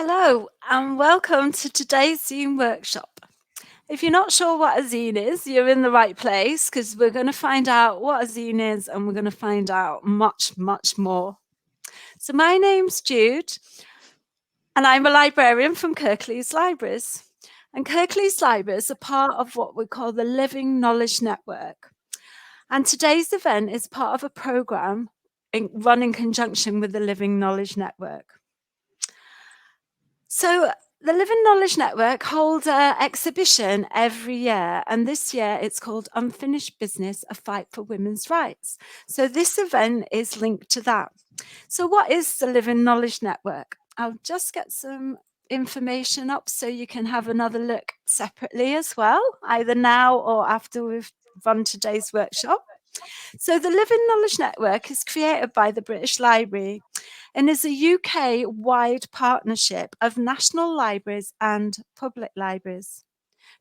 Hello and welcome to today's zine workshop. If you're not sure what a zine is, you're in the right place because we're going to find out what a zine is and we're going to find out much, much more. So my name's Jude and I'm a librarian from Kirklees Libraries. And Kirklees Libraries are part of what we call the Living Knowledge Network. And today's event is part of a programme run in conjunction with the Living Knowledge Network. So the Living Knowledge Network holds an exhibition every year, and this year it's called Unfinished Business, A Fight for Women's Rights. So this event is linked to that. So what is the Living Knowledge Network? I'll just get some information up so you can have another look separately as well, either now or after we've run today's workshop. So the Living Knowledge Network is created by the British Library and is a UK-wide partnership of national libraries and public libraries.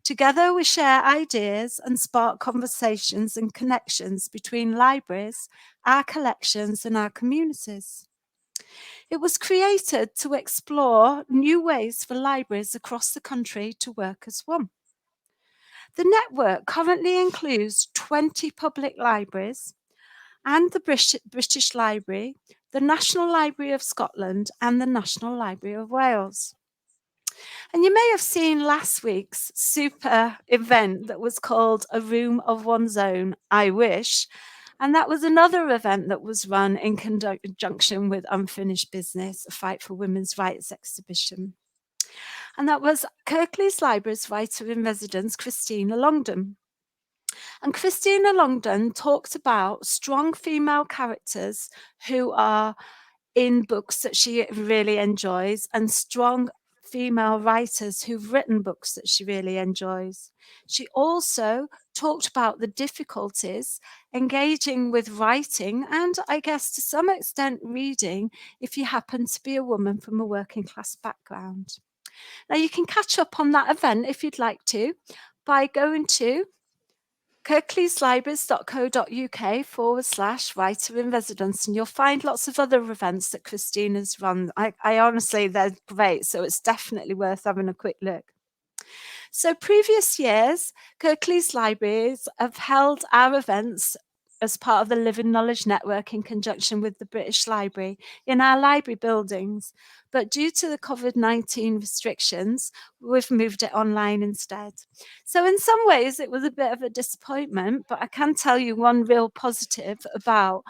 Together we share ideas and spark conversations and connections between libraries, our collections and our communities. It was created to explore new ways for libraries across the country to work as one. The network currently includes 20 public libraries and the British Library, the National Library of Scotland and the National Library of Wales. And you may have seen last week's super event that was called A Room of One's Own, I Wish. And that was another event that was run in conjunction with Unfinished Business, A Fight for Women's Rights exhibition. And that was Kirklees Library's writer-in-residence, Christina Longdon. And Christina Longdon talked about strong female characters who are in books that she really enjoys and strong female writers who've written books that she really enjoys. She also talked about the difficulties engaging with writing and, I guess, to some extent reading if you happen to be a woman from a working class background. Now, you can catch up on that event if you'd like to by going to kirkleeslibraries.co.uk/writer-in-residence, and you'll find lots of other events that Christina's run. I honestly, they're great, so it's definitely worth having a quick look. So previous years, Kirklees Libraries have held our events as part of the Living Knowledge Network in conjunction with the British Library in our library buildings. But due to the COVID-19 restrictions, we've moved it online instead. So in some ways, it was a bit of a disappointment, but I can tell you one real positive about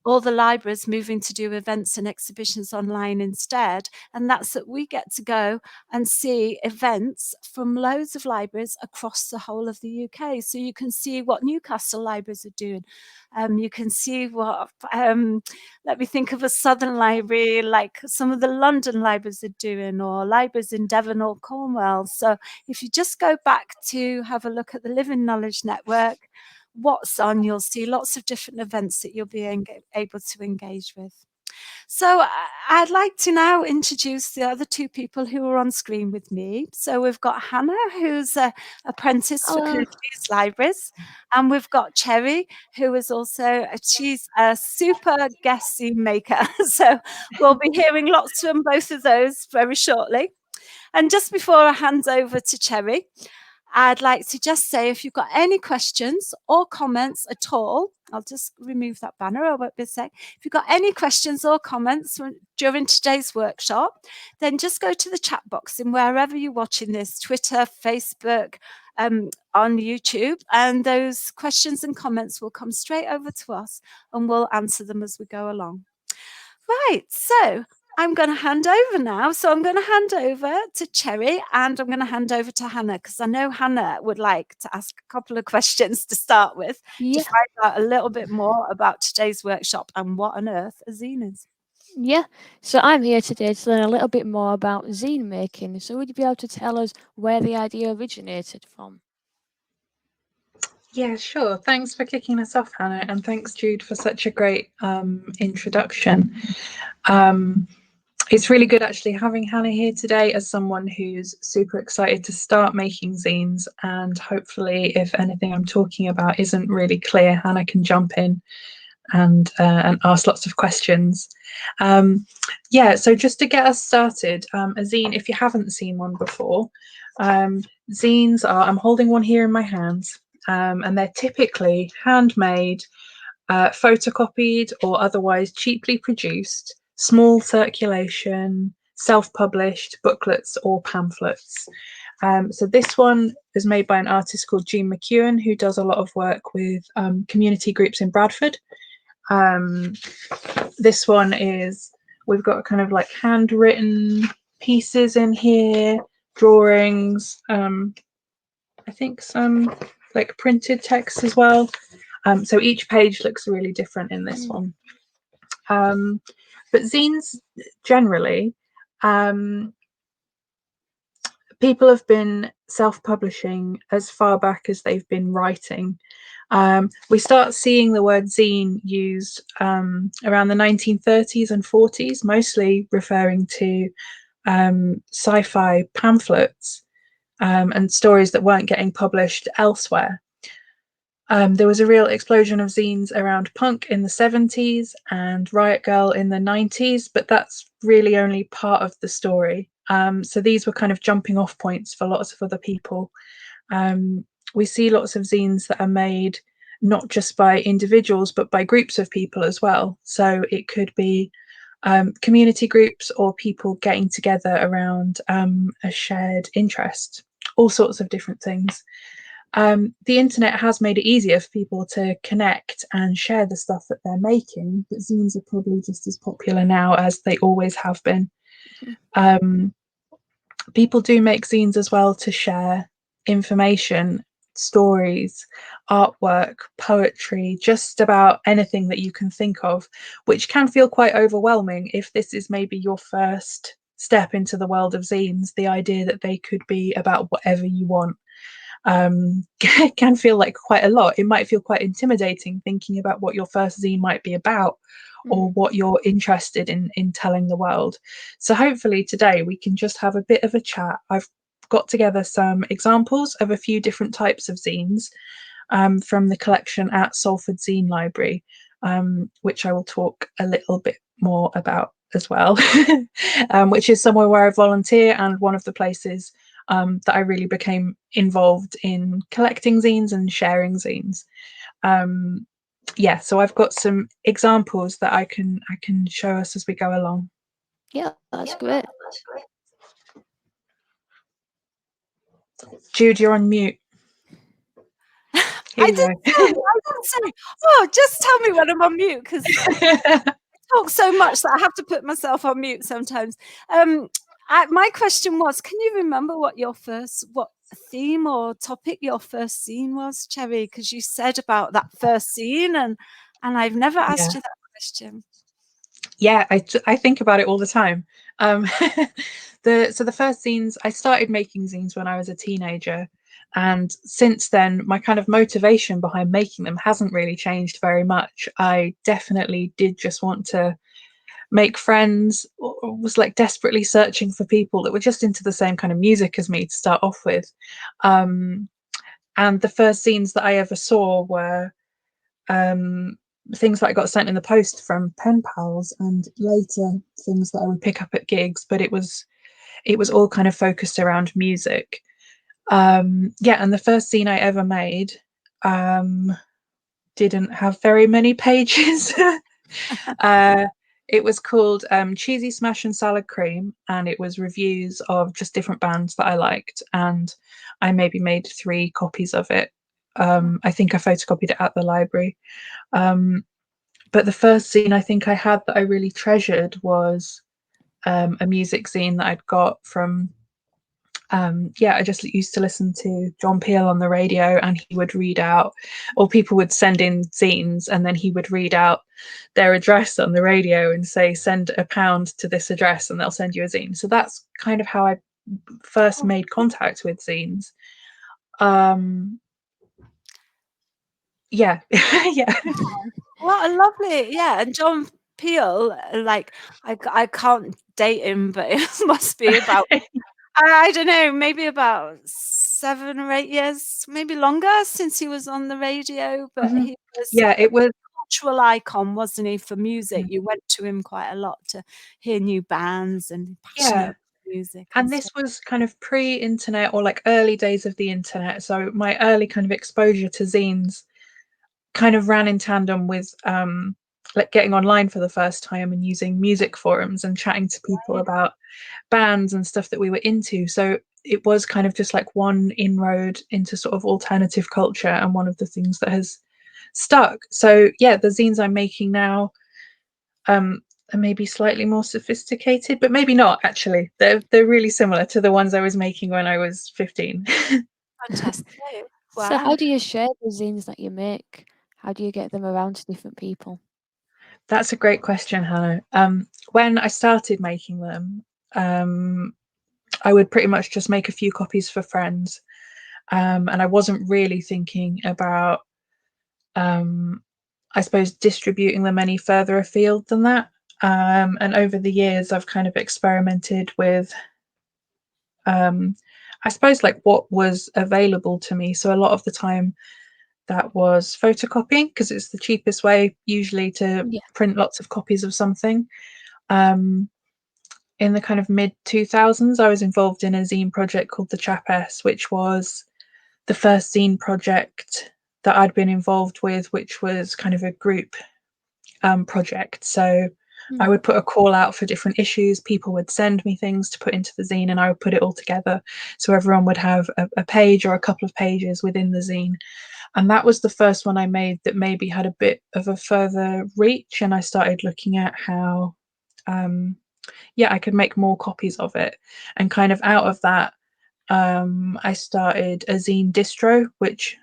all the libraries moving to do events and exhibitions online instead, and that's that we get to go and see events from loads of libraries across the whole of the UK. So you can see what Newcastle libraries are doing. You can see what, let me think of a Southern library, like some of the London libraries are doing, or libraries in Devon or Cornwall. So if you just go back to have a look at the Living Knowledge Network, what's on, you'll see lots of different events that you'll be able to engage with. So I'd like to now introduce the other two people who are on screen with me. So we've got Hannah, who's an apprentice for Kirklees Libraries, and we've got Cherry, who is also, she's a super guest scene maker. So we'll be hearing lots from both of those very shortly. And just before I hand over to Cherry, I'd like to just say, if you've got any questions or comments at all, I'll just remove that banner, I won't be a sec. If you've got any questions or comments during today's workshop, then just go to the chat box in wherever you're watching this, Twitter, Facebook, on YouTube, and those questions and comments will come straight over to us and we'll answer them as we go along. Right, so I'm going to hand over now. So I'm going to hand over to Cherry and I'm going to hand over to Hannah because I know Hannah would like to ask a couple of questions to start with to find out a little bit more about today's workshop and what on earth a zine is. Yeah, so I'm here today to learn a little bit more about zine making. So would you be able to tell us where the idea originated from? Yeah, sure. Thanks for kicking us off, Hannah, and thanks, Jude, for such a great introduction. It's really good actually having Hannah here today as someone who's super excited to start making zines, and hopefully if anything I'm talking about isn't really clear, Hannah can jump in and ask lots of questions. Yeah, so just to get us started, a zine, if you haven't seen one before, zines are, I'm holding one here in my hands, and they're typically handmade, photocopied or otherwise cheaply produced, small circulation, self-published booklets or pamphlets. So this one is made by an artist called Jean McEwen, who does a lot of work with community groups in Bradford. This one is, we've got kind of like handwritten pieces in here, drawings, I think some like printed text as well. So each page looks really different in this one. But zines generally, people have been self-publishing as far back as they've been writing. We start seeing the word zine used around the 1930s and 40s, mostly referring to sci-fi pamphlets and stories that weren't getting published elsewhere. There was a real explosion of zines around punk in the 70s and Riot Girl in the 90s, but that's really only part of the story. So these were kind of jumping off points for lots of other people. We see lots of zines that are made not just by individuals, but by groups of people as well. So it could be community groups or people getting together around a shared interest, all sorts of different things. The internet has made it easier for people to connect and share the stuff that they're making, but zines are probably just as popular now as they always have been. People do make zines as well to share information, stories, artwork, poetry, just about anything that you can think of, which can feel quite overwhelming if this is maybe your first step into the world of zines. The idea that they could be about whatever you want can feel like quite a lot. It might feel quite intimidating thinking about what your first zine might be about or what you're interested in telling the world. So hopefully today we can just have a bit of a chat. I've got together some examples of a few different types of zines from the collection at Salford Zine Library, which I will talk a little bit more about as well, which is somewhere where I volunteer and one of the places that I really became involved in collecting zines and sharing zines. Yeah, so I've got some examples that I can show us as we go along. Yeah, that's great. Jude, you're on mute. I didn't say. Oh, just tell me when I'm on mute, because I talk so much that I have to put myself on mute sometimes. My question was, can you remember what theme or topic your first zine was, Cherry? Because you said about that first zine, and I've never asked you that question. Yeah, I think about it all the time. The first zines, I started making zines when I was a teenager, and since then my kind of motivation behind making them hasn't really changed very much. I definitely did just want to make friends, or was like desperately searching for people that were just into the same kind of music as me to start off with. And the first zines that I ever saw were things that I got sent in the post from pen pals, and later things that I would pick up at gigs, but it was all kind of focused around music. Yeah, and the first zine I ever made didn't have very many pages. It was called Cheesy Smash and Salad Cream, and it was reviews of just different bands that I liked, and I maybe made 3 copies of it. I think I photocopied it at the library. But the first zine I think I had that I really treasured was a music zine that I'd got from I just used to listen to John Peel on the radio, and he would read out, or people would send in zines, and then he would read out their address on the radio and say, send £1 to this address and they'll send you a zine. So that's kind of how I first made contact with zines. Yeah. Yeah. What a lovely, yeah. And John Peel, like, I can't date him, but it must be about, I don't know, maybe about 7 or 8 years, maybe longer, since he was on the radio. But he was, yeah, it was cultural icon, wasn't he, for music? You went to him quite a lot to hear new bands and passionate Yeah. music And stuff. this was kind of pre-internet, or like early days of the internet. So my early kind of exposure to zines kind of ran in tandem with like getting online for the first time and using music forums and chatting to people about bands and stuff that we were into. So it was kind of just like one inroad into sort of alternative culture, and one of the things that has stuck. So yeah, the zines I'm making now are maybe slightly more sophisticated, but maybe not actually. They're really similar to the ones I was making when I was 15. Fantastic. So Wow. how do you share the zines that you make? How do you get them around to different people? That's a great question, Hannah. When I started making them, I would pretty much just make a few copies for friends. And I wasn't really thinking about, I suppose, distributing them any further afield than that. And over the years, I've kind of experimented with, I suppose, like what was available to me. So a lot of the time, that was photocopying, because it's the cheapest way usually to Yeah. print lots of copies of something. Um, in the kind of mid 2000s, I was involved in a zine project called the Chapess, which was the first zine project that I'd been involved with, which was kind of a group project. So I would put a call out for different issues. People would send me things to put into the zine, and I would put it all together. So everyone would have a page or a couple of pages within the zine. And that was the first one I made that maybe had a bit of a further reach. And I started looking at how, yeah, I could make more copies of it. And kind of out of that, I started a zine distro, which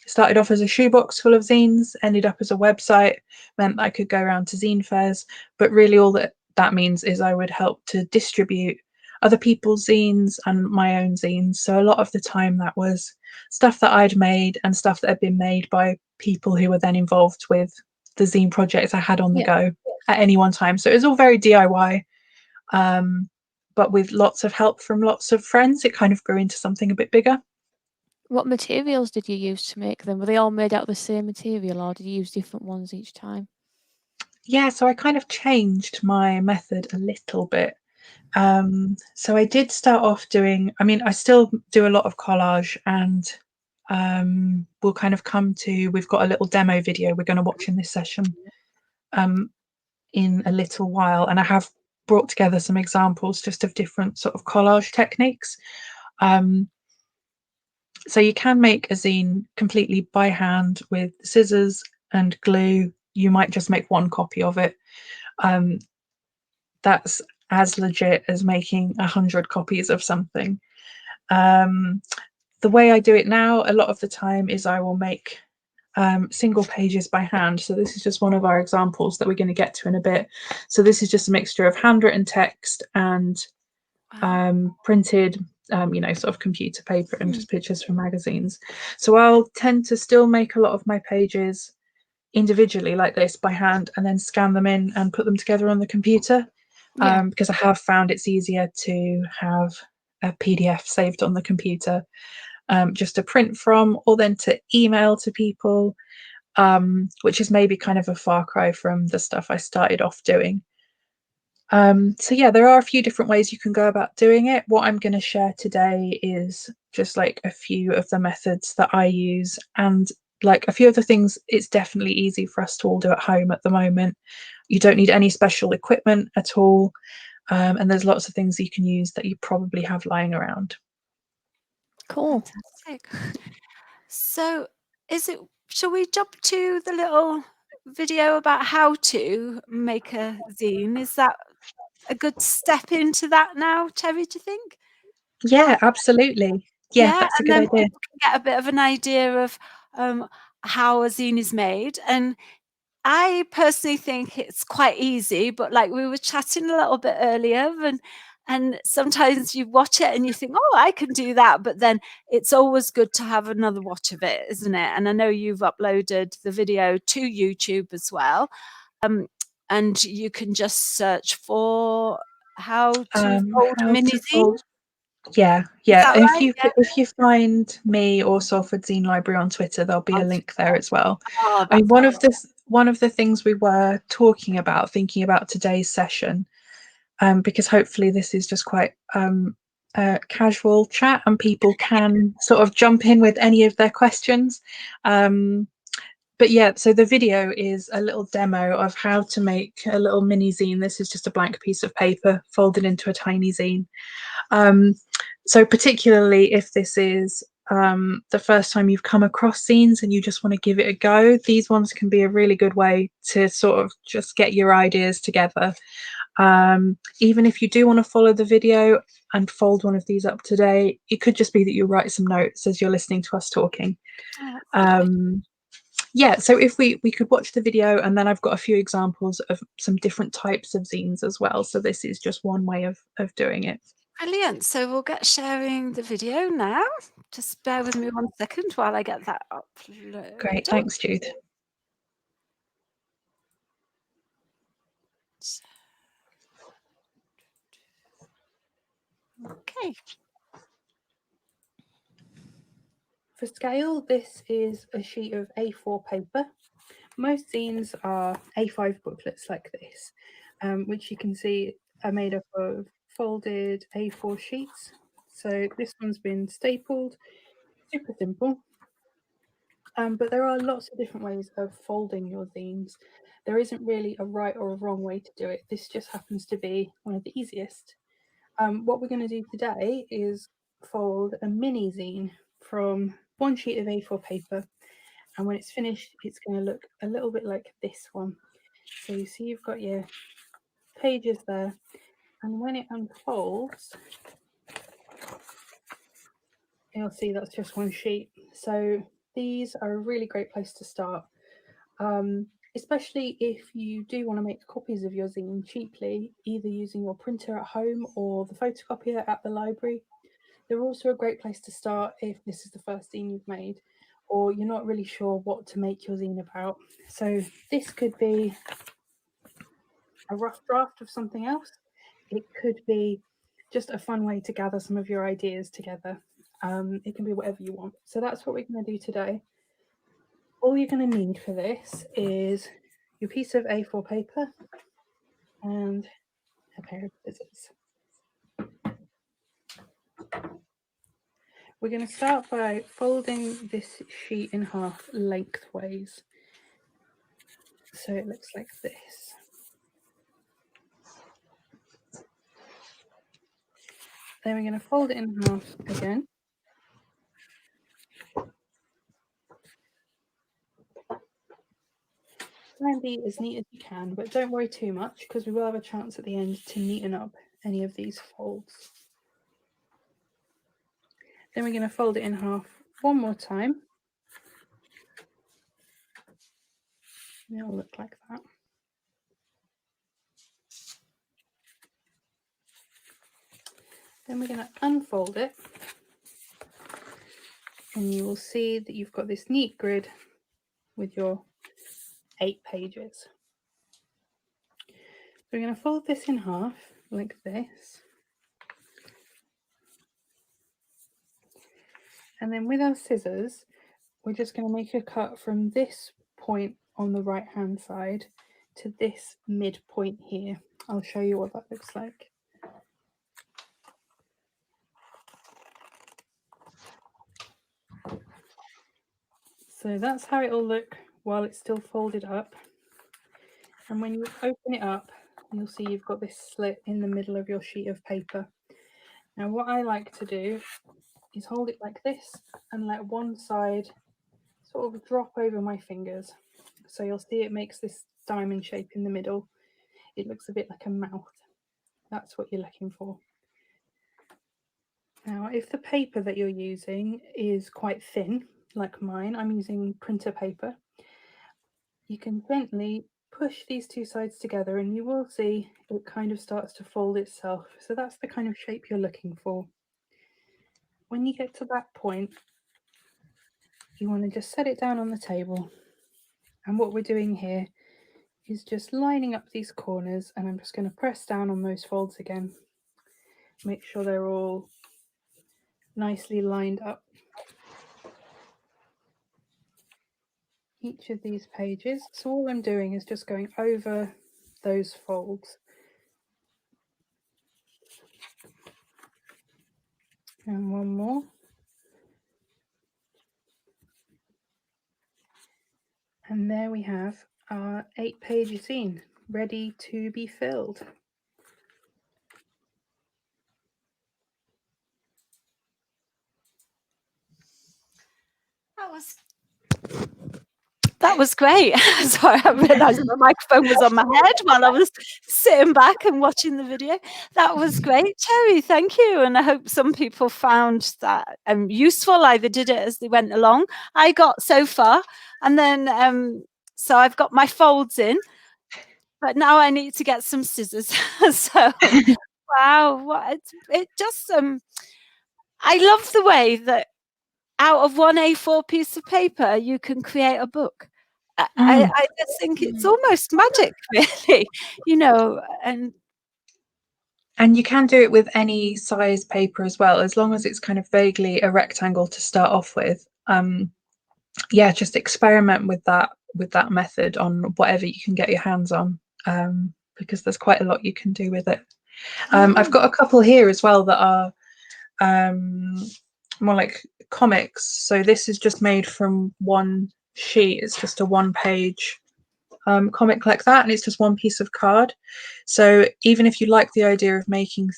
started off as a shoebox full of zines, ended up as a website, meant that I could go around to zine fairs. But really, all that means is I would help to distribute other people's zines and my own zines. So a lot of the time, that was stuff that I'd made and stuff that had been made by people who were then involved with the zine projects I had on the go at any one time. So it was all very DIY. But with lots of help from lots of friends, it kind of grew into something a bit bigger. What materials did you use to make them? Were they all made out of the same material, or did you use different ones each time? Yeah, so I kind of changed my method a little bit. So I did start off doing, I mean, I still do a lot of collage, and we'll kind of come to, we've got a little demo video we're going to watch in this session in a little while. And I have brought together some examples just of different sort of collage techniques. So you can make a zine completely by hand with scissors and glue. You might just make one copy of it. That's as legit as making 100 copies of something. The way I do it now, a lot of the time, is I will make single pages by hand. So this is just one of our examples that we're going to get to in a bit. So this is just a mixture of handwritten text and printed, sort of computer paper and just pictures from magazines. So I'll tend to still make a lot of my pages individually like this by hand, and then scan them in and put them together on the computer, because I have found it's easier to have a PDF saved on the computer, just to print from, or then to email to people, which is maybe kind of a far cry from the stuff I started off doing. So yeah, there are a few different ways you can go about doing it. What I'm going to share today is just like a few of the methods that I use, and like a few of the things it's definitely easy for us to all do at home at the moment. You don't need any special equipment at all. And there's lots of things you can use that you probably have lying around. Cool. Fantastic. So shall we jump to the little video about how to make a zine? Is that a good step into that now, Terry, do you think? Yeah, absolutely. Yeah, Yeah, that's a and good then idea. people can get a bit of an idea of how a zine is made. And I personally think it's quite easy, but like we were chatting a little bit earlier, and sometimes you watch it and you think, "Oh, I can do that," but then it's always good to have another watch of it, isn't it? And I know you've uploaded the video to YouTube as well, and you can just search for how to fold a How mini to zine. fold Yeah. that If right? you Yeah. if you find me or Salford Zine Library on Twitter, there'll be a link there as well. Oh, I mean, that's one of the things we were thinking about today's session, because hopefully this is just quite a casual chat and people can sort of jump in with any of their questions. But yeah, so the video is a little demo of how to make a little mini zine. This is just a blank piece of paper folded into a tiny zine. So particularly if this is the first time you've come across zines and you just want to give it a go, these ones can be a really good way to sort of just get your ideas together. Even if you do want to follow the video and fold one of these up today, it could just be that you write some notes as you're listening to us talking. Yeah, so if we could watch the video, and then I've got a few examples of some different types of zines as well. So this is just one way of doing it. brilliant. So we'll get sharing the video now. Just bear with me 1 second while I get that uploaded. Great, thanks, Jude. Okay. For scale, this is a sheet of A4 paper. Most zines are A5 booklets like this, which you can see are made up of folded A4 sheets. So this one's been stapled, super simple. But there are lots of different ways of folding your zines. There isn't really a right or a wrong way to do it. This just happens to be one of the easiest. What we're going to do today is fold a mini zine from one sheet of A4 paper. And when it's finished, it's going to look a little bit like this one. So you see you've got your pages there. And when it unfolds, you'll see that's just one sheet. So these are a really great place to start. Especially if you do want to make copies of your zine cheaply, either using your printer at home or the photocopier at the library. They're also a great place to start if this is the first zine you've made, or you're not really sure what to make your zine about. So this could be a rough draft of something else. It could be just a fun way to gather some of your ideas together. It can be whatever you want. So that's what we're going to do today. All you're going to need for this is your piece of A4 paper and a pair of scissors. We're going to start by folding this sheet in half lengthways. So it looks like this. Then we're going to fold it in half again. Try and be as neat as you can, but don't worry too much because we will have a chance at the end to neaten up any of these folds. Then we're going to fold it in half one more time. And it'll look like that. Then we're going to unfold it. And you will see that you've got this neat grid with your 8 pages. We're going to fold this in half like this. And then with our scissors, we're just going to make a cut from this point on the right hand side to this midpoint here. I'll show you what that looks like. So that's how it'll look while it's still folded up. And when you open it up, you'll see you've got this slit in the middle of your sheet of paper. Now what I like to do is hold it like this and let one side sort of drop over my fingers. So you'll see it makes this diamond shape in the middle. It looks a bit like a mouth. That's what you're looking for. Now, if the paper that you're using is quite thin, like mine, I'm using printer paper, you can gently push these two sides together and you will see it kind of starts to fold itself. So that's the kind of shape you're looking for. When you get to that point, you want to just set it down on the table. And what we're doing here is just lining up these corners, and I'm just going to press down on those folds again. Make sure they're all nicely lined up. Each of these pages. So all I'm doing is just going over those folds. And one more. And there we have our 8-page zine ready to be filled. That was great. Sorry, I realised my microphone was on my head while I was sitting back and watching the video. That was great, Cherry. Thank you. And I hope some people found that useful, either did it as they went along. I got so far, and then so I've got my folds in, but now I need to get some scissors. So wow, what it just I love the way that out of one A4 piece of paper you can create a book. I just think it's almost magic, really, you know. And you can do it with any size paper as well, as long as it's kind of vaguely a rectangle to start off with. Yeah, just experiment with that method on whatever you can get your hands on, because there's quite a lot you can do with it. I've got a couple here as well that are more like comics. So this is just made from one sheet. It's just a one-page comic like that, and it's just one piece of card. So even if you like the idea of making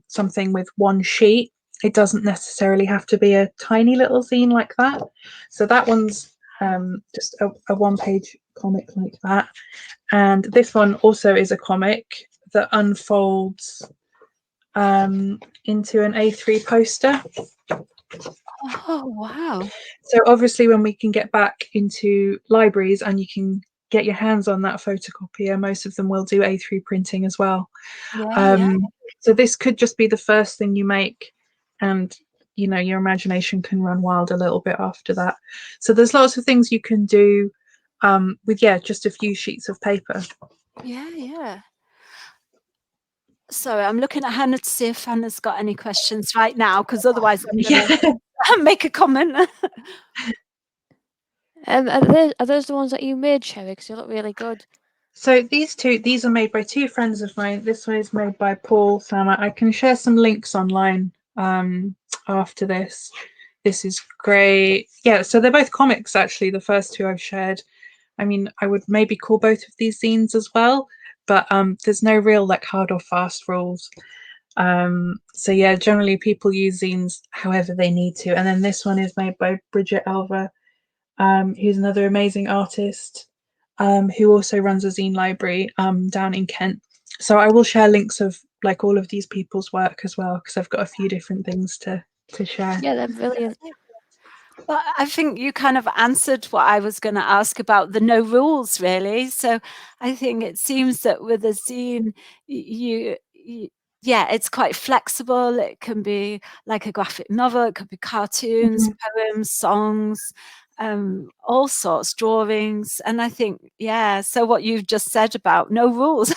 something with one sheet, it doesn't necessarily have to be a tiny little zine like that. So that one's just a one-page comic like that. And this one also is a comic that unfolds into an A3 poster. Oh, wow. So obviously when we can get back into libraries and you can get your hands on that photocopier, most of them will do A3 printing as well. So this could just be the first thing you make, and you know, your imagination can run wild a little bit after that. So there's lots of things you can do with just a few sheets of paper. Yeah. Sorry, I'm looking at Hannah to see if Hannah's got any questions right now, because otherwise I'm going to make a comment. Are those the ones that you made, Cherry? Because they look really good. So these are made by two friends of mine. This one is made by Paul Sammer. I can share some links online after this. This is great. Yeah, so they're both comics, actually, the first two I've shared. I mean, I would maybe call both of these zines as well, but there's no real like hard or fast rules. So yeah, generally people use zines however they need to. And then this one is made by Bridget Alva, who's another amazing artist, who also runs a zine library down in Kent. So I will share links of like all of these people's work as well, because I've got a few different things to share. Yeah, they're brilliant. Well, I think you kind of answered what I was going to ask about the no rules, really. So I think it seems that with a zine, it's quite flexible. It can be like a graphic novel, it could be cartoons, poems, songs, all sorts, drawings. And I think, so what you've just said about no rules,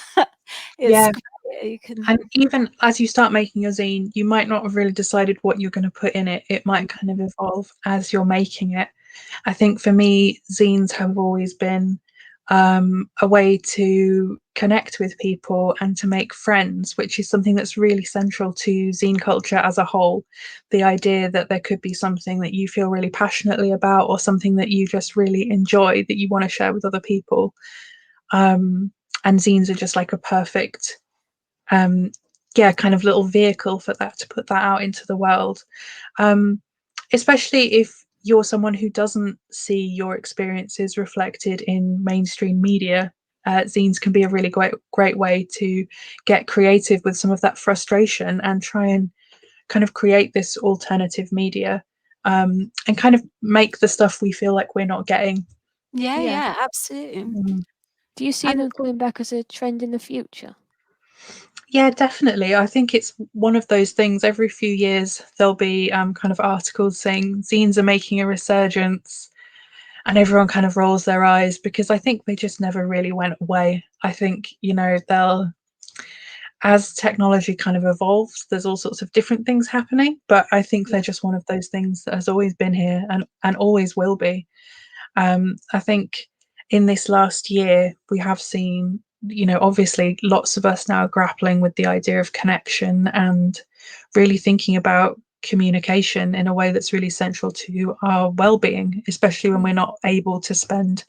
it's great. You can... And even as you start making your zine, you might not have really decided what you're going to put in it. It might kind of evolve as you're making it. I think for me, zines have always been a way to connect with people and to make friends, which is something that's really central to zine culture as a whole. The idea that there could be something that you feel really passionately about, or something that you just really enjoy that you want to share with other people. And zines are just like a perfect kind of little vehicle for that, to put that out into the world, especially if you're someone who doesn't see your experiences reflected in mainstream media. Zines can be a really great way to get creative with some of that frustration and try and kind of create this alternative media, and kind of make the stuff we feel like we're not getting. Yeah, absolutely. Do you see them coming back as a trend in the future? Yeah, definitely. I think it's one of those things. Every few years there'll be kind of articles saying zines are making a resurgence, and everyone kind of rolls their eyes, because I think they just never really went away. I think, you know, they'll as technology kind of evolves, there's all sorts of different things happening, but I think they're just one of those things that has always been here and always will be. I think in this last year, we have seen, obviously lots of us now grappling with the idea of connection and really thinking about communication in a way that's really central to our well-being, especially when we're not able to spend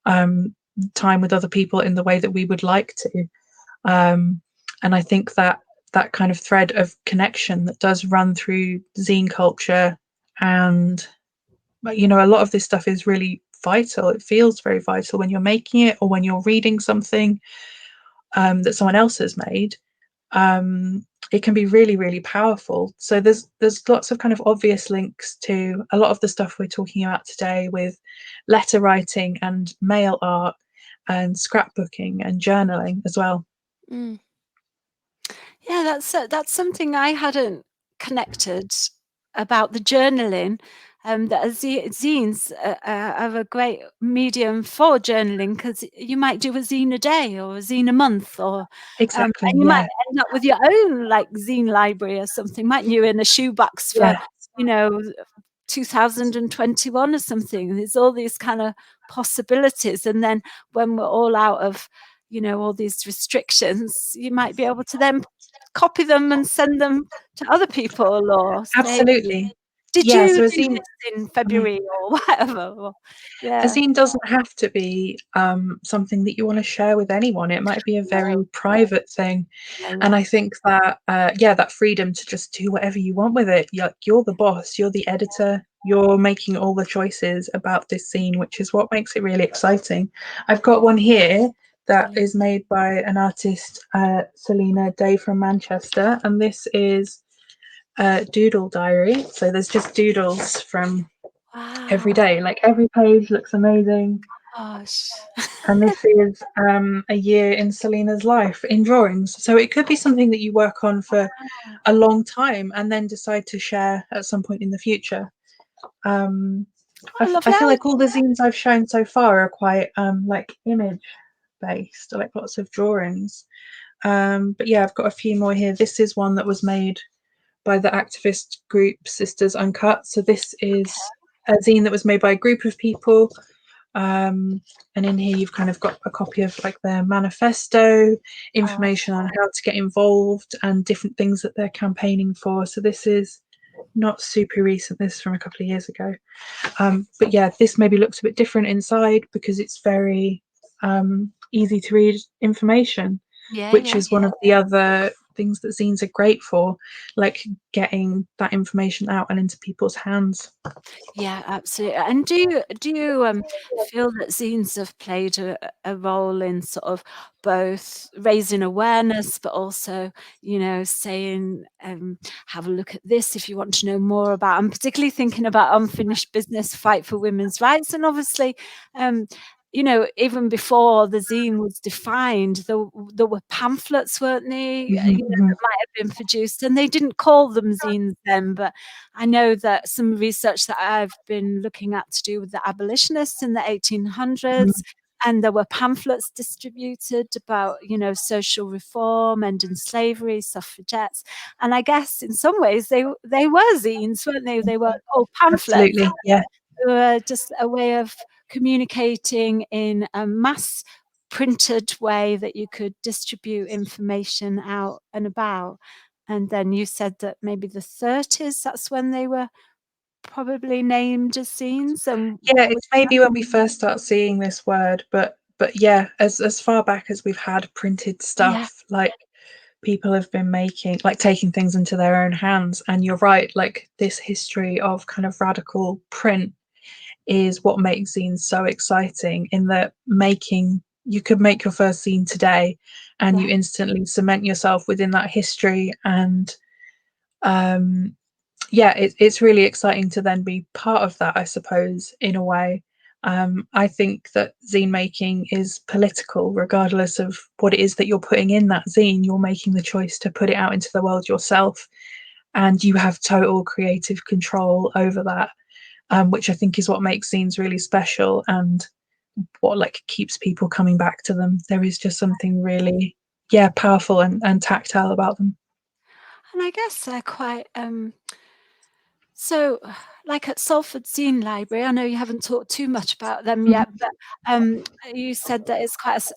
time with other people in the way that we would like to. And I think that that kind of thread of connection that does run through zine culture, and a lot of this stuff is really vital. It feels very vital when you're making it or when you're reading something that someone else has made. It can be really, really powerful. So there's lots of kind of obvious links to a lot of the stuff we're talking about today, with letter writing and mail art and scrapbooking and journaling as well. Yeah, that's something I hadn't connected about the journaling. That zines are a great medium for journaling, because you might do a zine a day or a zine a month, or Exactly. and you might Yeah. end up with your own like zine library or something, mightn't you, in a shoebox for Yeah. 2021 or something. There's all these kind of possibilities, and then when we're all out of all these restrictions, you might be able to then copy them and send them to other people, or say, Absolutely. did Yeah. you So a do zine. this in February or whatever? Or, A yeah. zine doesn't have to be something that you want to share with anyone. It might be a very No. private thing. And Yeah. I think that, that freedom to just do whatever you want with it. You're the boss, you're the editor, you're making all the choices about this zine, which is what makes it really exciting. I've got one here that Brilliant. is made by an artist, Selena Day from Manchester. And this is a doodle diary. So there's just doodles from every Wow. day. Like every page looks amazing. Gosh. And this is a year in Selena's life in drawings. So it could be something that you work on for a long time and then decide to share at some point in the future. What a I lovely feel like all the idea. zines I've shown so far are quite like image based, like lots of drawings. But yeah, I've got a few more here. This is one that was made by the activist group Sisters Uncut. So this is a zine that was made by a group of people. And in here you've kind of got a copy of like their manifesto, Oh, information on how to get involved and different things that they're campaigning for. So this is not super recent, this is from a couple of years ago. But yeah, this maybe looks a bit different inside because it's very easy to read information, yeah, which yeah. is one of the other things that zines are great for, like getting that information out and into people's hands. Yeah, absolutely. And do you feel that zines have played a role in sort of both raising awareness, but also, saying, have a look at this if you want to know more about. I'm particularly thinking about Unfinished Business, Fight for Women's Rights, and obviously, um, even before the zine was defined, there were pamphlets, weren't they? That might have been produced, and they didn't call them zines then, but I know that some research that I've been looking at to do with the abolitionists in the 1800s, and there were pamphlets distributed about, social reform, ending slavery, suffragettes. And I guess in some ways they were zines, weren't they? They were all pamphlets. Absolutely, yeah. They were just a way of communicating in a mass printed way that you could distribute information out and about. And then you said that maybe the 30s, that's when they were probably named as zines. And Yeah, it's maybe when we first start seeing this word, but yeah, as far back as we've had printed yeah, stuff, like people have been making, like taking things into their own hands. And you're right, like this history of kind of radical print is what makes zines so exciting, in that you could make your first zine today and yeah, you instantly cement yourself within that history. And yeah, it's really exciting to then be part of that, I suppose, in a way. I think that zine making is political, regardless of what it is that you're putting in that zine. You're making the choice to put it out into the world yourself, and you have total creative control over that, which I think is what makes zines really special, and what like keeps people coming back to them. There is just something really powerful and tactile about them. And I guess they're quite so, like at Salford Zine Library, I know you haven't talked too much about them yet, but you said that it's quite it's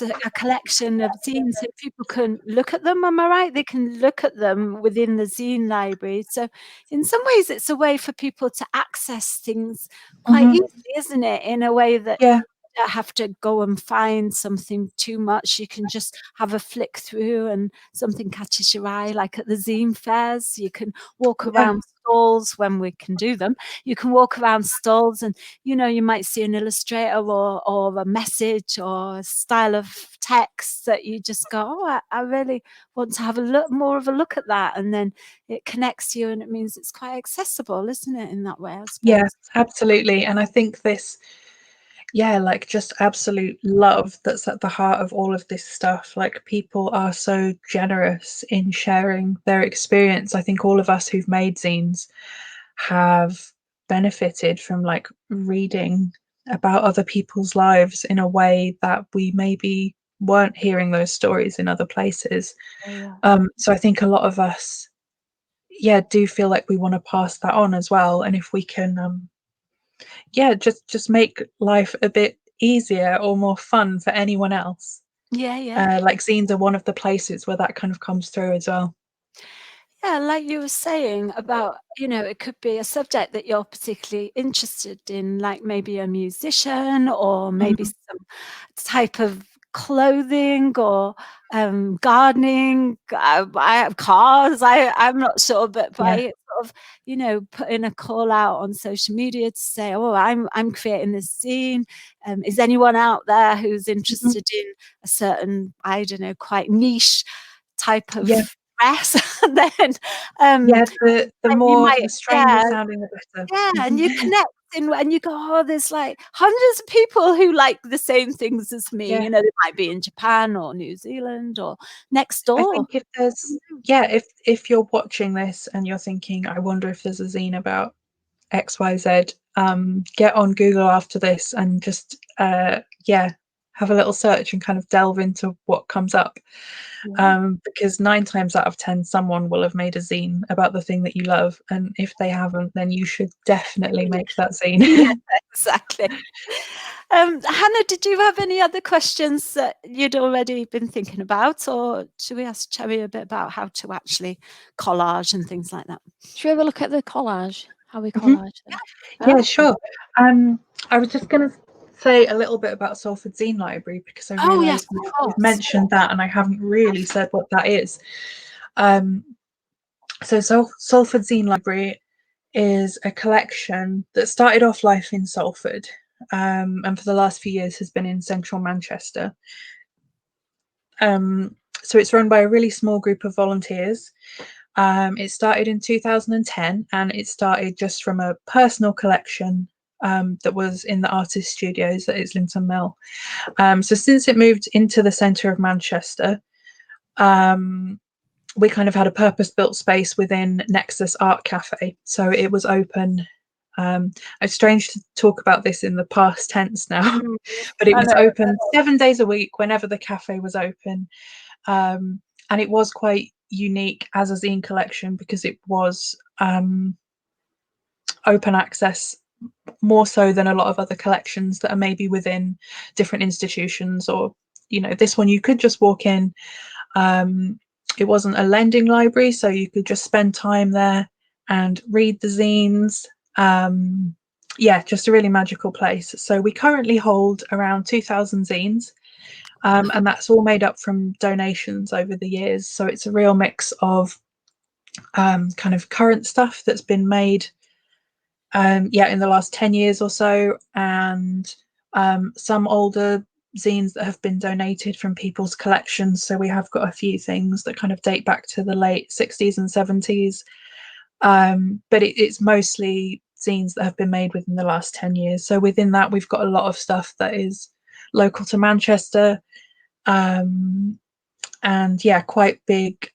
a collection of zines, so people can look at them. Am I right? They can look at them within the zine library. So, in some ways, it's a way for people to access things quite Hmm. easily, isn't it? In a way that Yeah, don't have to go and find something too much. You can just have a flick through and something catches your eye, like at the zine fairs. You can walk yeah, around stalls when we can do them. You can walk around stalls and, you might see an illustrator or a message or a style of text that you just go, oh, I really want to have more of a look at that. And then it connects you and it means it's quite accessible, isn't it, in that way, I yeah, suppose? absolutely. And I think this, like just absolute love that's at the heart of all of this stuff. Like people are so generous in sharing their experience. I think all of us who've made zines have benefited from like reading about other people's lives in a way that we maybe weren't hearing those stories in other places. Oh, yeah. So I think a lot of us, do feel like we want to pass that on as well. And if we can, just make life a bit easier or more fun for anyone else. Yeah, yeah. Like zines are one of the places where that kind of comes through as well. Yeah, like you were saying about, it could be a subject that you're particularly interested in, like maybe a musician or maybe Mhm. some type of clothing or gardening. I have cars. I'm not sure, but Yeah, by sort of, putting a call out on social media to say, oh, I'm creating this zine. Is anyone out there who's mhm. interested in a certain, I don't know, quite niche type Yeah, of dress? And then um, yeah. The you more might, the stranger yeah, sounding, the better. yeah, and you connect and you go, "Oh, there's, like, hundreds of people who like the same things as me," Yeah, they might be in Japan or New Zealand or next I door. think if there's if you're watching this and you're thinking, I wonder if there's a zine about XYZ, get on Google after this and just have a little search and kind of delve into what comes up. Yeah. Because 9 times out of 10 someone will have made a zine about the thing that you love, and if they haven't, then you should definitely make that Yeah, zine. exactly. Hannah, did you have any other questions that you'd already been thinking about, or should we ask Cherry a bit about how to actually collage and things like that? Should we have a look at the collage? How we Mhm. collage them? Yeah, Oh, sure. I was just going to say a little bit about Salford Zine Library because I oh yes, realise of you've course. mentioned that and I haven't really said what that is. Um, so Salford Zine Library is a collection that started off life in Salford, and for the last few years has been in central Manchester. So it's run by a really small group of volunteers. It started in 2010 and it started just from a personal collection that was in the artist studios at Islington Mill. So since it moved into the centre of Manchester, we kind of had a purpose-built space within Nexus Art Cafe. So it was open. It's strange to talk about this in the past tense now, Mm, but it I was know. open 7 days a week whenever the cafe was open. And it was quite unique as a zine collection because it was open access more so than a lot of other collections that are maybe within different institutions, or this one you could just walk in. It wasn't a lending library, so you could just spend time there and read the zines. Just a really magical place. So we currently hold around 2,000 zines, and that's all made up from donations over the years. So it's a real mix of kind of current stuff that's been made in the last 10 years or so, and some older zines that have been donated from people's collections. So we have got a few things that kind of date back to the late 60s and 70s, but it's mostly zines that have been made within the last 10 years. So within that, we've got a lot of stuff that is local to Manchester, and quite big.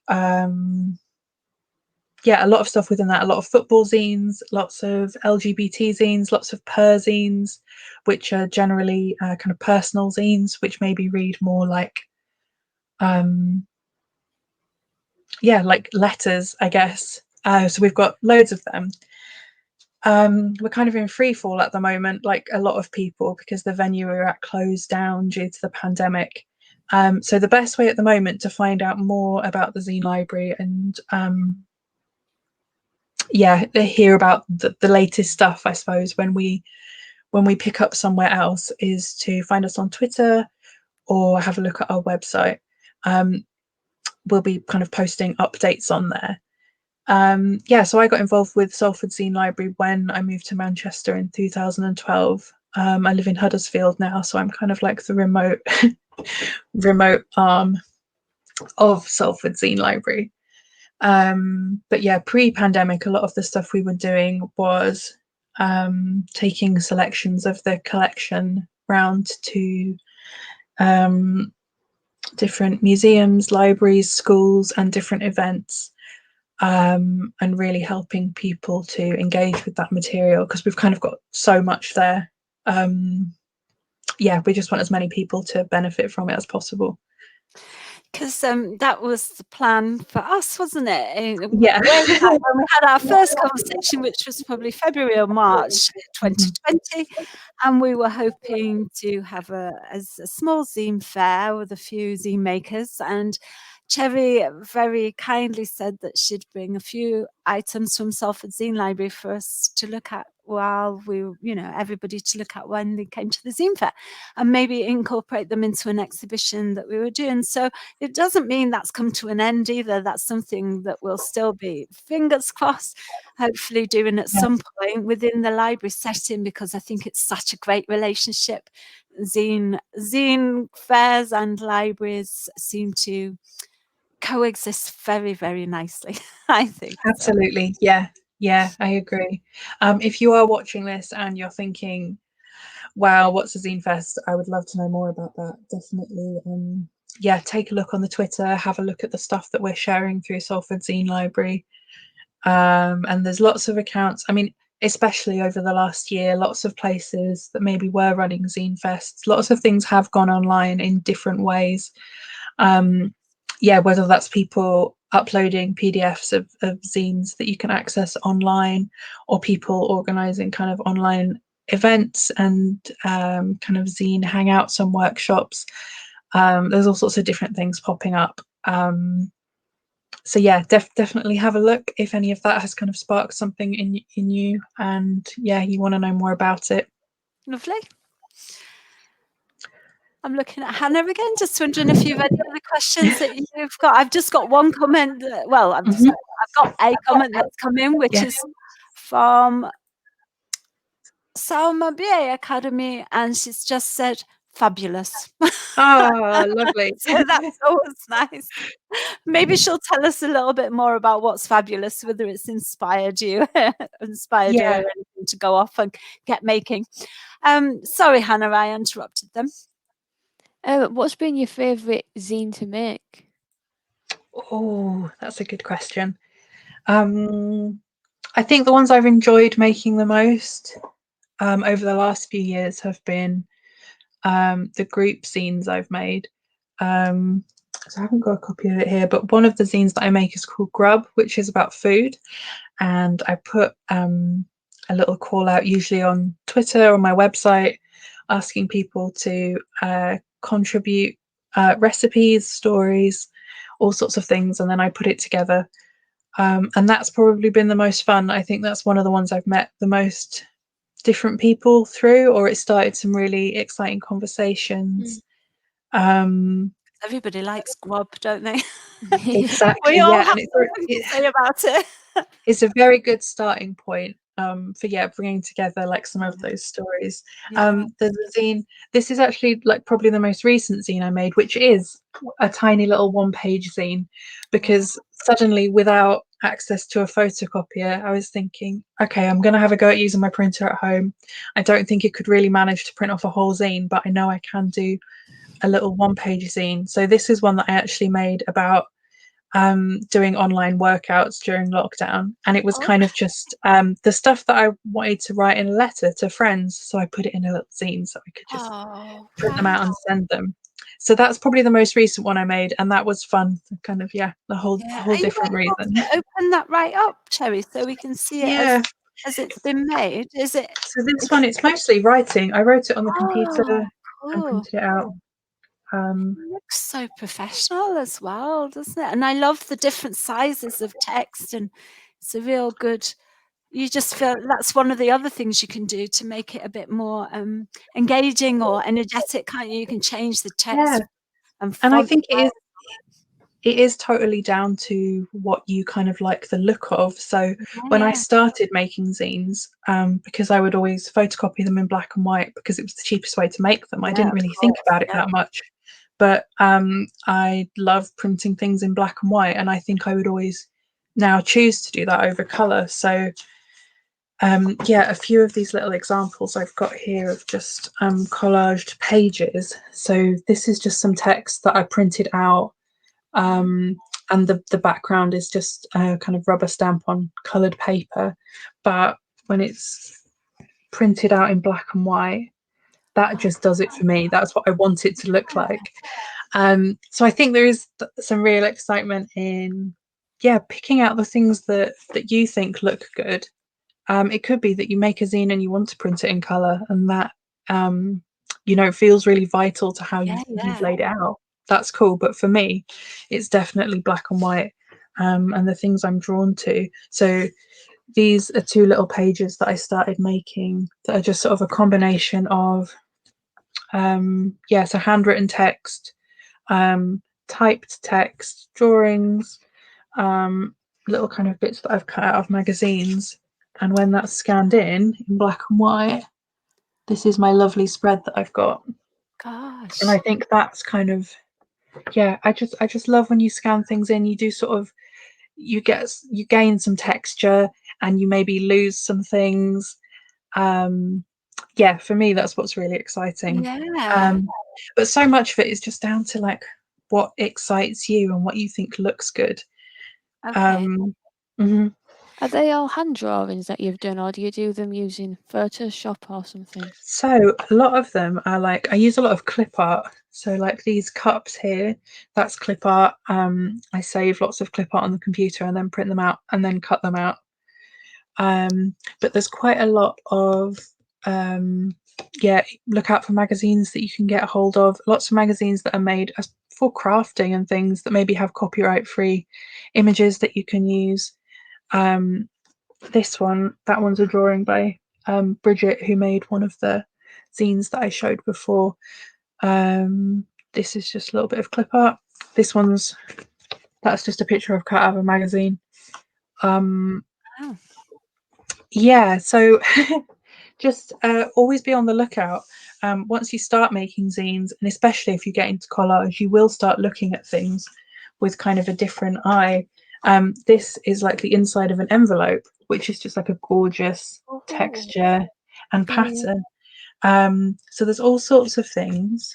A lot of stuff within that, a lot of football zines, lots of LGBT zines, lots of zines, which are generally kind of personal zines, which maybe read more like like letters, I guess. So we've got loads of them. We're kind of in free fall at the moment, like a lot of people, because the venue we're at closed down due to the pandemic. So the best way at the moment to find out more about the Zine Library and hear about the latest stuff, I suppose, when we pick up somewhere else, is to find us on Twitter or have a look at our website. We'll be kind of posting updates on there. So I got involved with Salford Zine Library when I moved to Manchester in 2012. I live in Huddersfield now, so I'm kind of like the remote arm of Salford Zine Library. But yeah, pre-pandemic, a lot of the stuff we were doing was taking selections of the collection round to different museums, libraries, schools, and different events, and really helping people to engage with that material, because we've kind of got so much there. We just want as many people to benefit from it as possible. Because that was the plan for us, wasn't it? Yeah. Way back when we had our first conversation, which was probably February or March 2020, and we were hoping to have a small zine fair with a few zine makers. And Cherry very kindly said that she'd bring a few items from Salford Zine Library for us to look at while everybody to look at when they came to the zine fair, and maybe incorporate them into an exhibition that we were doing. So it doesn't mean that's come to an end either. That's something that we'll still be, fingers crossed, hopefully doing at some point within the library setting, because I think it's such a great relationship. Zine fairs and libraries seem to coexist very, very nicely, I think. Absolutely. So. Yeah, I agree. If you are watching this and you're thinking, wow, what's a zine fest? I would love to know more about that. Definitely. Take a look on the Twitter, have a look at the stuff that we're sharing through Salford Zine Library. And there's lots of accounts. I mean, especially over the last year, lots of places that maybe were running zine fests, lots of things have gone online in different ways. Whether that's people uploading PDFs of zines that you can access online, or people organizing kind of online events and kind of zine hangouts and workshops. There's all sorts of different things popping up. Definitely have a look if any of that has kind of sparked something in you, and you want to know more about it. Lovely. I'm looking at Hannah again, just wondering if you've any other questions that you've got. I've just got one comment. I've got a comment that's come in, which is from Salma BA Academy, and she's just said, fabulous. Oh, lovely. So that's always nice. Maybe she'll tell us a little bit more about what's fabulous, whether it's inspired you, her or anything to go off and get making. Sorry, Hannah, I interrupted them. What's been your favourite zine to make? Oh, that's a good question. I think the ones I've enjoyed making the most over the last few years have been the group zines I've made. So I haven't got a copy of it here, but one of the zines that I make is called Grub, which is about food. And I put a little call out, usually on Twitter or my website, asking people to contribute recipes, stories, all sorts of things, and then I put it together. And that's probably been the most fun. I think that's one of the ones I've met the most different people through, or it started some really exciting conversations. Everybody likes grub, don't they? Exactly. We all have something to say about it. It's a very good starting point for bringing together like some of those stories. There's a zine. This is actually like probably the most recent zine I made, which is a tiny little one-page zine, because suddenly, without access to a photocopier, I was thinking, okay, I'm going to have a go at using my printer at home. I don't think it could really manage to print off a whole zine, but I know I can do a little one-page zine. So this is one that I actually made about doing online workouts during lockdown, and it was kind of just the stuff that I wanted to write in a letter to friends, so I put it in a little zine so I could just print them out and send them. so that's probably the most recent one I made, and that was fun. Kind of, yeah, a whole Yeah. whole Are you different able reason. to open that right up, Cherry, so we can see it Yeah. as it's been made? Is it? So this one, it's mostly writing. I wrote it on the computer Oh, and cool. printed it out. It looks so professional as well, doesn't it? And I love the different sizes of text, and it's a real good. You just feel that's one of the other things you can do to make it a bit more engaging or energetic, can't you? You can change the Yeah, text and and I font think size. it is totally down to what you kind of like the look of. So Yeah, when I yeah, started making zines, because I would always photocopy them in black and white because it was the cheapest way to make them, I yeah, didn't of really think course. about it Yeah, that much. But I love printing things in black and white, and I think I would always now choose to do that over color. So yeah, a few of these little examples I've got here of just collaged pages. So this is just some text that I printed out, and the background is just a kind of rubber stamp on coloured paper. But when it's printed out in black and white, that oh, just does it for me. That's what I want it to look like. So I think there is some real excitement in, yeah, picking out the things that you think look good. It could be that you make a zine and you want to print it in color, and that feels really vital to how yeah, you've yeah. laid it out. That's cool, but for me, it's definitely black and white, and the things I'm drawn to. So these are two little pages that I started making that are just sort of a combination of so handwritten text, typed text, drawings, um, little kind of bits that I've cut out of magazines. And when that's scanned in black and white, this is my lovely spread that I've got. And I Gosh. think that's kind of, yeah, I just love when you scan things in, you do sort of, you gain some texture, and you maybe lose some things. Yeah, for me, that's what's really exciting. Yeah. Um, but so much of it is just down to like what excites you and what you think looks good. Okay. Mhm. Are they all hand drawings that you've done, or do you do them using Photoshop or something? So a lot of them are like, I use a lot of clip art. So like these cups here, that's clip art. I save lots of clip art on the computer and then print them out and then cut them out. But there's quite a lot of yeah, look out for magazines that you can get a hold of. Lots of magazines that are made for crafting and things that maybe have copyright free images that you can use. Um, that one's a drawing by Bridget, who made one of the zines that I showed before. This is just a little bit of clip art. That's just a picture I've cut out of a magazine. Oh, Yeah, so just always be on the lookout. Once you start making zines, and especially if you get into collage, you will start looking at things with kind of a different eye. This is like the inside of an envelope, which is just like a gorgeous oh, texture and pattern. So there's all sorts of things.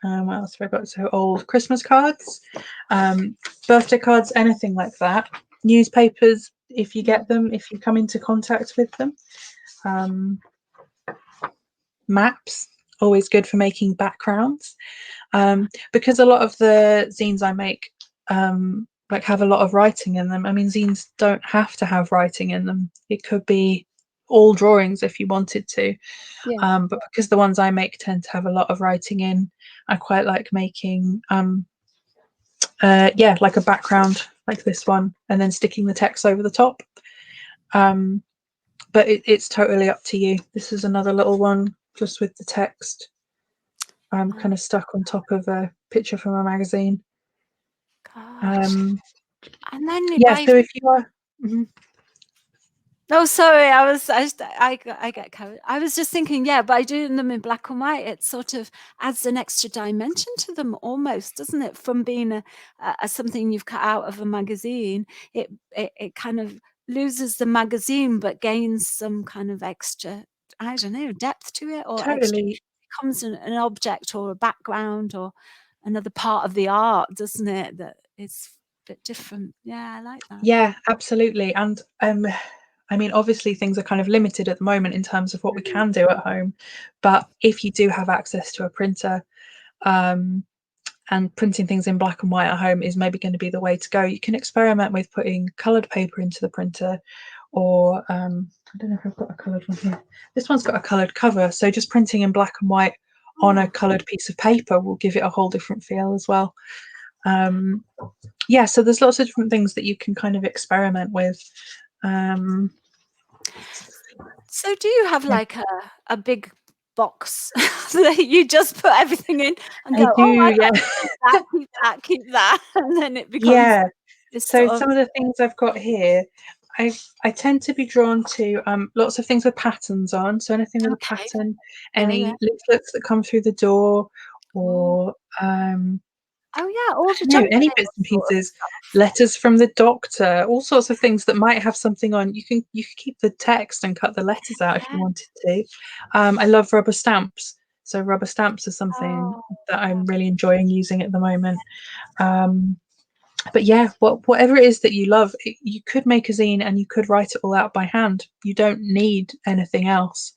What else have I got? So old Christmas cards, birthday cards, anything like that. Newspapers, if you get them, if you come into contact with them. Maps, always good for making backgrounds, because a lot of the zines I make like have a lot of writing in them. I mean, zines don't have to have writing in them. It could be all drawings if you wanted to, Yeah. but because the ones I make tend to have a lot of writing in, I quite like making yeah, like a background like this one, and then sticking the text over the top. But it's totally up to you. This is another little one just with the text kind of stuck on top of a picture from a magazine. gosh. And then Yeah, by so if you are, mhm. oh, sorry, I get carried. I was just thinking, yeah, by doing them in black and white, it sort of adds an extra dimension to them, almost, doesn't it? From being a something you've cut out of a magazine, it kind of loses the magazine, but gains some kind of extra, I don't know, depth to it, or extra Totally, becomes an object or a background or another part of the art, doesn't it? That is a bit different. Yeah, I like that. yeah, absolutely. And I mean, obviously things are kind of limited at the moment in terms of what we can do at home, but if you do have access to a printer, and printing things in black and white at home is maybe going to be the way to go. You can experiment with putting coloured paper into the printer, or I don't know if I've got a coloured one here. This one's got a coloured cover, so just printing in black and white on a coloured piece of paper will give it a whole different feel as well. Yeah, so there's lots of different things that you can kind of experiment with. So do you have like a big box that you just put everything in and go, I oh, I do, yeah. like keep that, and then it becomes Yeah. this So sort of, some of the things I've got here, I tend to be drawn to lots of things with patterns on. So anything with a okay, pattern, yeah. any leaflets that come through the door, Oh, or oh yeah, all the no, jump any mail bits and sort of pieces, stuff. letters from the doctor, all sorts of things that might have something on. You can keep the text and cut the letters out if you Yeah. wanted to. I love rubber stamps. So rubber stamps are something Oh, that I'm really enjoying using at the moment. But yeah, whatever it is that you love, you could make a zine and you could write it all out by hand. You don't need anything else.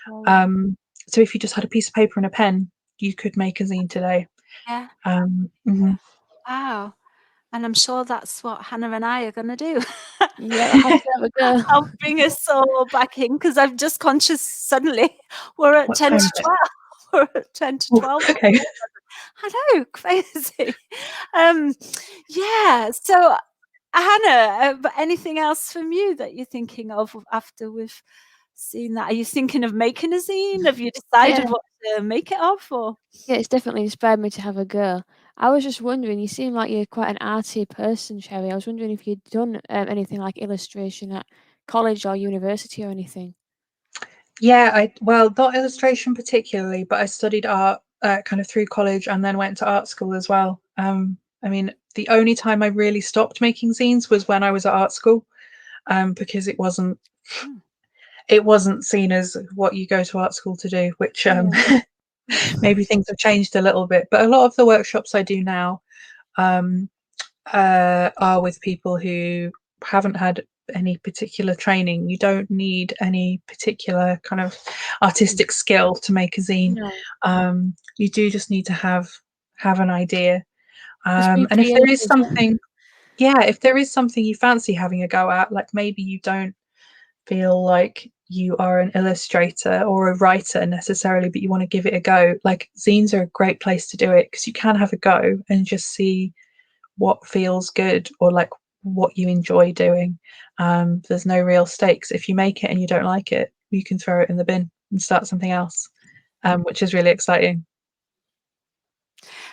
oh, So if you just had a piece of paper and a pen, you could make a zine today. yeah. Mhm. Wow. And I'm sure that's what Hannah and I are going to do. Yeah, I'll have to have a go. I'll bring us all back in because I'm just conscious suddenly we're at What 10 time to is it? 12. We're at 10 to Oh, 12. okay. I know, crazy. Um, yeah. So, Hannah, anything else from you that you're thinking of after we've seen that? Are you thinking of making a zine? Have you Yeah, decided what to make it of? Or yeah, it's definitely inspired me to have a go. I was just wondering, you seem like you're quite an arty person, Cherry. I was wondering if you'd done anything like illustration at college or university or anything. Yeah, well, not illustration particularly, but I studied art kind of through college and then went to art school as well. I mean, the only time I really stopped making zines was when I was at art school, because Hmm. it wasn't seen as what you go to art school to do, which Yeah. maybe things have changed a little bit. But a lot of the workshops I do now um, are with people who haven't had any particular training. You don't need any particular kind of artistic skill to make a zine. No, You do just need to have an idea. just be And if there is creative. something, yeah, if there is something you fancy having a go at, like maybe you don't feel like you are an illustrator or a writer necessarily, but you want to give it a go, like zines are a great place to do it because you can have a go and just see what feels good or like what you enjoy doing. There's no real stakes. If you make it and you don't like it, you can throw it in the bin and start something else, which is really exciting.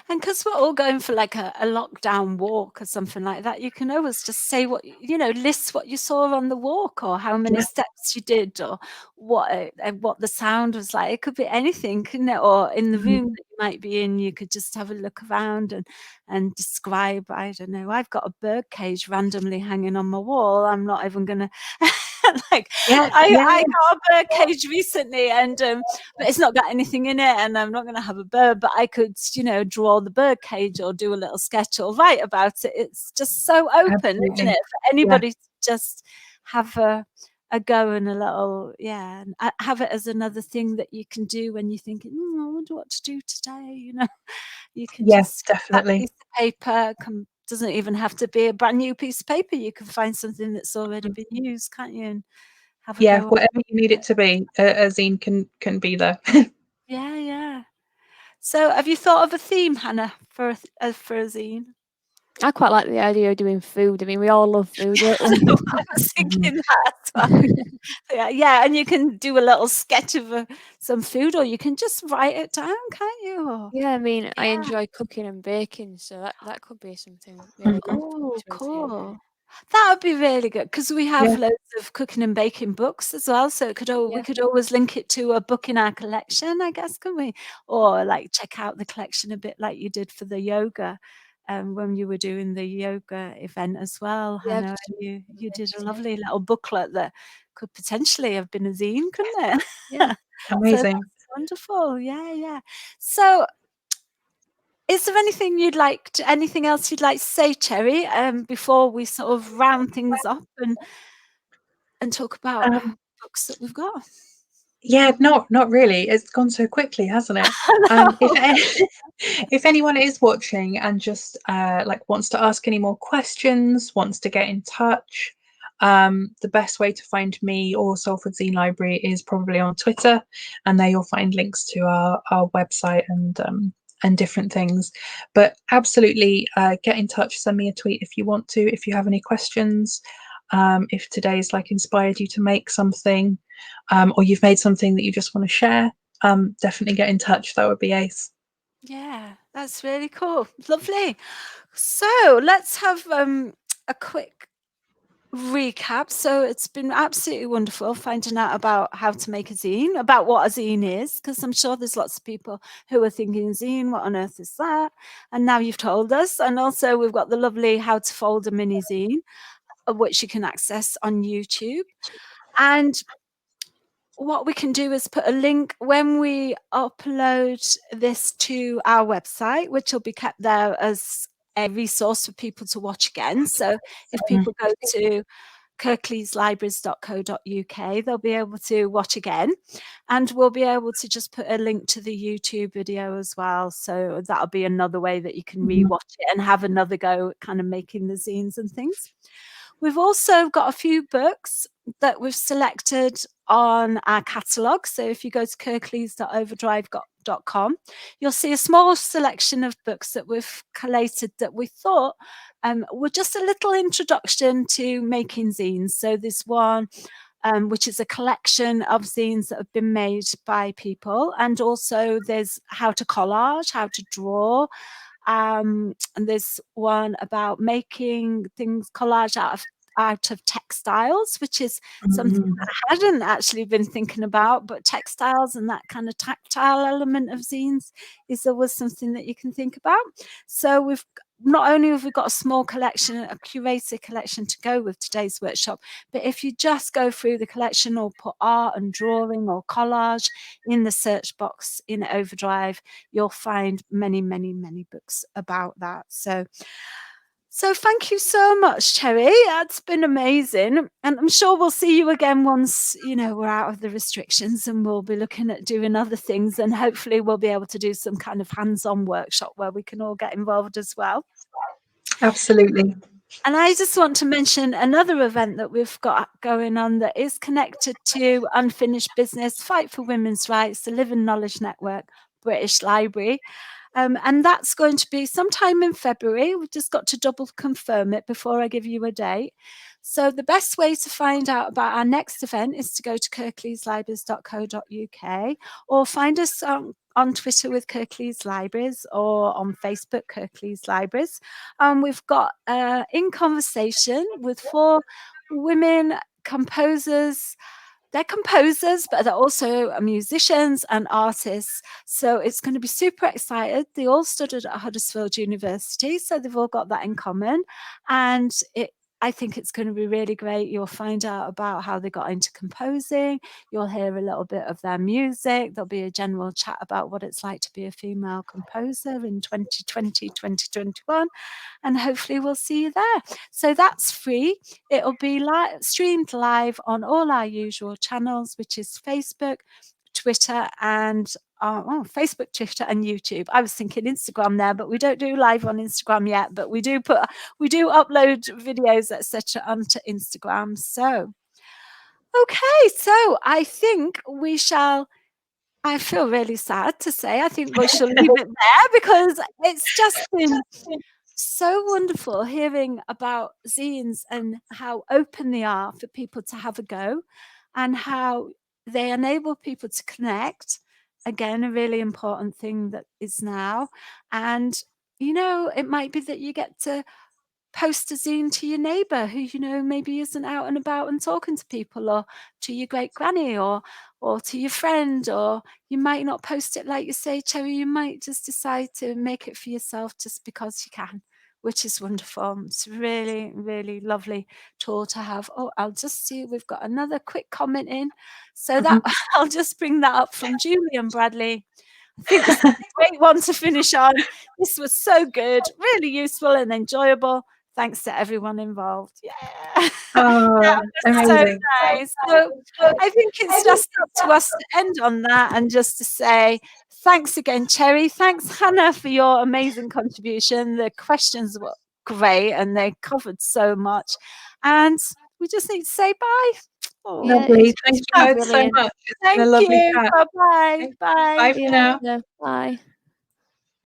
And because we're all going for like a lockdown walk or something like that, you can always just say list what you saw on the walk or how many Yeah. steps you did or what the sound was like. It could be anything, couldn't it? Or in the Mhm. room that you might be in, you could just have a look around and describe, I don't know, I've got a bird cage randomly hanging on my wall. I'm not even gonna like Yeah, yeah, I got a bird cage recently and but it's not got anything in it and I'm not going to have a bird, but I could, draw the bird cage or do a little sketch or write about it. It's just so open, isn't absolutely. it, for Yeah, anybody to just have a go and a little, and have it as another thing that you can do when you're thinking, I wonder what to do today. You can yeah, just that definitely. piece of paper doesn't even have to be a brand new piece of paper. You can find something that's already been used, can't you? And have a Yeah, go whatever you need at it it. to be, a zine can be there. Yeah, yeah. So, have you thought of a theme, Hannah, for a zine? I quite like the idea of doing food. I mean, we all love food, don't we? I was Mhm. thinking that as well. Yeah, yeah, and you can do a little sketch of some food, or you can just write it down, can't you? Or, Yeah, I mean, I yeah. enjoy cooking and baking, so that could be something Mhm. really good Oh, to a zine. cool. That would be really good because we have Yeah, loads of cooking and baking books as well. So we Yeah, could always link it to a book in our collection, I guess, can we? Or like check out the collection a bit like you did for the yoga, when you were doing the yoga event as well, yeah, I've Hannah. just You did a yeah, lovely little booklet that could potentially have been a zine, couldn't it? yeah. So amazing. that's wonderful. Yeah, yeah. So is there anything else you'd like to say, Cherry, before we sort of round things up and talk about Um, books that we've got? Yeah, not really. It's gone so quickly, hasn't it? If anyone is watching and just like wants to ask any more questions, wants to get in touch, the best way to find me or Salford Zine Library is probably on Twitter, and there you'll find links to our website and different things. But absolutely, get in touch. Send me a tweet if you want to. If you have any questions, if today's like inspired you to make something, or you've made something that you just want to share, definitely get in touch. That would be ace. Yeah, that's really cool. Lovely. So let's have a quick recap. So it's been absolutely wonderful finding out about how to make a zine, about what a zine is, because I'm sure there's lots of people who are thinking, zine, what on earth is that? And now you've told us. And also we've got the lovely how to fold a mini zine, which you can access on YouTube. And what we can do is put a link when we upload this to our website, which will be kept there as a resource for people to watch again. So if people go to kirkleyslibraries.co.uk, they'll be able to watch again, and we'll be able to just put a link to the YouTube video as well. So that'll be another way that you can rewatch it and have another go at kind of making the zines and things. We've also got a few books that we've selected on our catalogue. So if you go to kirkleys.overdrive.com, you'll see a small selection of books that we've collated that we thought were just a little introduction to making zines. So there's one which is a collection of zines that have been made by people. And also there's how to collage, how to draw. And there's one about making things collage out of textiles, which is something that I hadn't actually been thinking about, but textiles and that kind of tactile element of zines is always something that you can think about. So we've not only have we got a small collection, a curated collection to go with today's workshop, but if you just go through the collection or put art and drawing or collage in the search box in Overdrive, you'll find many, many, many books about that. So thank you so much, Cherry. That's been amazing. And I'm sure we'll see you again once, you know, we're out of the restrictions, and we'll be looking at doing other things, and hopefully we'll be able to do some kind of hands-on workshop where we can all get involved as well. Absolutely. And I just want to mention another event that we've got going on that is connected to Unfinished Business, Fight for Women's Rights, the Living Knowledge Network, British Library. And that's going to be sometime in February. We've just got to double confirm it before I give you a date. So the best way to find out about our next event is to go to kirkleyslibraries.co.uk, or find us on Twitter with Kirkleys Libraries, or on Facebook, Kirkleys Libraries. We've got In Conversation with 4 women composers. They're composers, but they're also musicians and artists. So it's going to be super excited. They all studied at Huddersfield University, so they've all got that in common. And I think it's going to be really great. You'll find out about how they got into composing. You'll hear a little bit of their music. There'll be a general chat about what it's like to be a female composer in 2020, 2021. And hopefully we'll see you there. So that's free. It'll be streamed live on all our usual channels, which is Facebook, Twitter, and Facebook, Twitter, and YouTube. I was thinking Instagram there, but we don't do live on Instagram yet. But we do upload videos, etc., onto Instagram. So, okay, so I think we shall. I feel really sad to say. I think we shall leave it there, because it's just been so wonderful hearing about zines and how open they are for people to have a go, and how they enable people to connect. Again, a really important thing that is now. And, you know, it might be that you get to post a zine to your neighbour who, you know, maybe isn't out and about and talking to people, or to your great granny, or to your friend. Or you might not post it like you say, Cherry, you might just decide to make it for yourself just because you can, which is wonderful. It's really, really lovely tool to have. Oh, I'll just see, we've got another quick comment in. So that I'll just bring that up from Julian Bradley. I think this is a great one to finish on. This was so good, really useful and enjoyable. Thanks to everyone involved. Yeah. Oh, That was so amazing. nice. So I think it's just up to us to end on that and just to say thanks again, Cherry. Thanks, Hannah, for your amazing contribution. The questions were great and they covered so much. And we just need to say bye. Oh, Yeah, Lovely. Thank it's you been both so brilliant. much. It's been thank a lovely you. chat. Bye-bye. Thank you. Bye. Bye See for you now. later. Bye.